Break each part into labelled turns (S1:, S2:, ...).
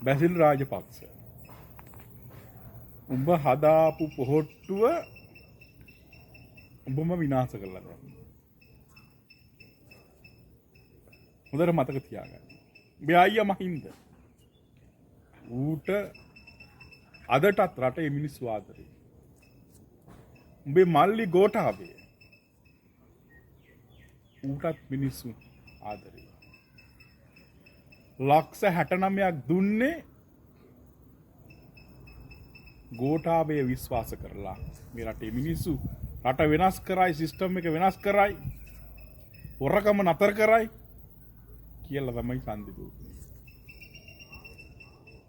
S1: බැසිල් රාජපක්ෂ උඹ හදාපු පොහොට්ටුව උඹම විනාශ කරලා දාන්න. හොඳට මතක තියාගන්න. උඹේ අයියා මහින්ද ඌට අදටත් රටේ මිනිස්සු ආදරේ. උඹේ මල්ලි ගෝඨාභය ඌටත් මිනිස්සු ආදරේ. ලක්ෂ 69ක් දුන්නේ ගෝඨාභය විශ්වාස කරලා. මේ රටේ මිනිස්සු රට වෙනස් කරයි, සිස්ටම් එක වෙනස් කරයි, හොරකම නතර කරයි කියලා තමයි ඡන්දෙ දුන්නේ.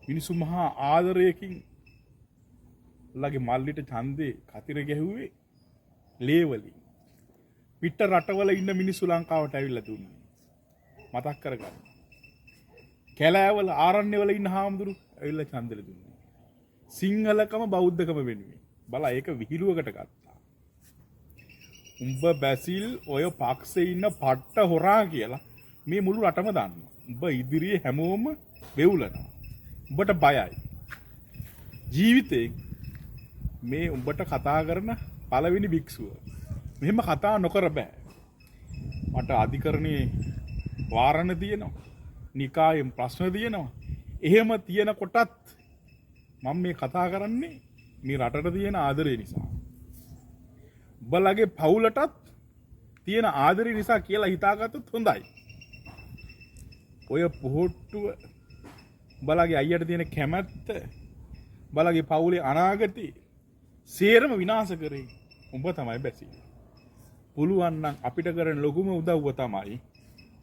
S1: මිනිස්සු මහා ආදරයකින් ලගේ මල්ලිට ඡන්දේ කතිර ගැහුවේ ලේවලින්. පිට රටවල ඉන්න මිනිස්සු ලංකාවට ඇවිල්ලා දුන්නේ. මතක් කරගන්න. කැලෑවල ආරණ්‍යවල ඉන්න හාමුදුරු ඇවිල්ලා ඡන්දෙ දුන්නේ. සිංහලකම බෞද්ධකම වෙනුවෙන්. බලා ඒක විහිළුවකට ගත්තා. උඹ බැසිල් ඔය පක්ෂේ ඉන්න පට්ට හොරා කියලා මේ මුළු රටම දන්නවා. උඹ ඉදිරියේ හැමෝම වෙවුලනවා. උඹට බයයි. ජීවිතේ මේ උඹට කතා කරන පළවෙනි භික්ෂුව. මෙහෙම කතා නොකර බෑ. මට අධිකරණයේ වාරණ තියෙනවා. නිකායෙන් ප්‍රශ්න තියෙනවා. එහෙම තියෙන කොටත් මම මේ කතා කරන්නේ මේ රටට තියෙන ආදරය නිසා. උඹලගේ පවුලටත් තියෙන ආදරය නිසා කියලා හිතාගත්තොත් හොඳයි. ඔය පොහොට්ටුව උඹලගේ අයියට තියෙන කැමැත්ත, උඹලගේ පවුලේ අනාගතේ සේරම විනාශ කරේ උඹ තමයි බැසිල්. පුළුවන් නම් අපිට කරන ලොකුම උදව්ව තමයි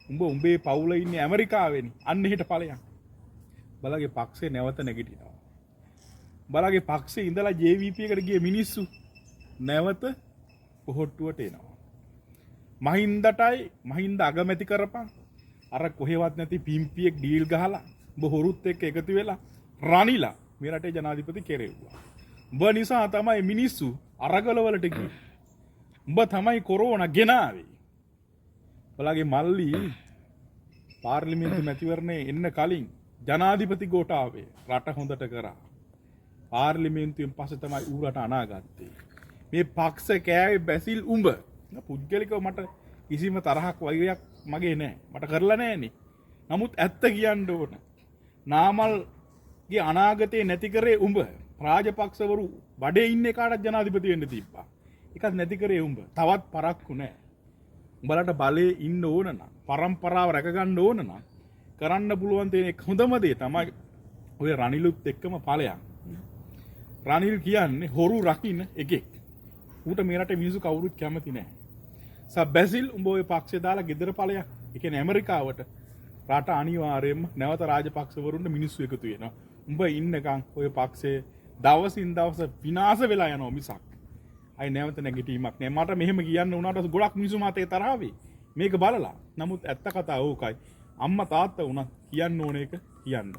S1: උඹේ පවුල ඉන්නේ ඇමරිකාවෙනි. අන්න එහෙට ඵලයන්. බලගේ පක්ෂේ නැවත නැගිටිනවා. බලගේ පක්ෂේ ඉඳලා JVP එකට ගිය මිනිස්සු නැවත පොහොට්ටුවට එනවා. මහින්ද අගමැති කරපන්. අර කොහෙවත් නැති පිම්පියෙක් ඩීල් ගහලා උඹ හොරුත් එක්ක එකතු වෙලා රනිලා මේ රටේ ජනාධිපති කෙරෙව්වා. උඹ නිසා තමයි මිනිස්සු අරගලවලට ගියේ. උඹ තමයි කොරෝනා ගෙනාවේ. බලගේ මල්ලි පාර්ලිමේන්තු මැතිවරණේ එන්න කලින් ජනාධිපති ගෝඨාභය රට හොඳට කරා. පාර්ලිමේන්තුවෙන් පස්සේ තමයි ඌ රට අනාගත්තේ. මේ පක්ෂ කෑවේ බැසිල් උඹ. පුද්ගලිකව මට කිසිම තරහක් වෛරයක් මගේ නෑ. මට කරලා නෑනේ. නමුත් ඇත්ත කියන්න ඕන. නාමල්ගේ අනාගතේ නැති කරේ උඹ. රාජපක්ෂවරු බඩේ ඉන්නේ කාටත් ජනාධිපති වෙන්න තිබ්බා. ඒකත් නැති කරේ උඹ. තවත් පරක්කු නෑ. උඹලට බලේ ඉන්න ඕන නම්, පරම්පරාව රැක ගන්න ඕන නම් කරන්න පුළුවන් තියෙන එක හොඳම දේ තමයි ඔය රනිලුත් එක්කම ඵලයන්. රනිල් කියන්නේ හොරු රකින්න එකෙක්. ඌට මේ රටේ මිනිස්සු කවුරුත් කැමති නැහැ. බැසිල් උඹ ඔය පක්ෂය දාලා ගෙදර ඵලයක්. ඒ කියන්නේ ඇමරිකාවට රට අනිවාර්යයෙන්ම නැවත රාජපක්ෂවරුන්ට මිනිස්සු එකතු වෙනවා. උඹ ඉන්නකම් ඔය පක්ෂයේ දවසින් දවස විනාශ වෙලා යනවා මිසක් අය නැවත නැගිටීමක් නෑ. මට මෙහෙම කියන්න උනාට ගොඩක් මිනිස්සු මාතේ තරහ වෙයි. මේක බලලා. නමුත් ඇත්ත කතාව ඕකයි. අම්මා තාත්තා උනත් කියන්න ඕන එක කියන්න.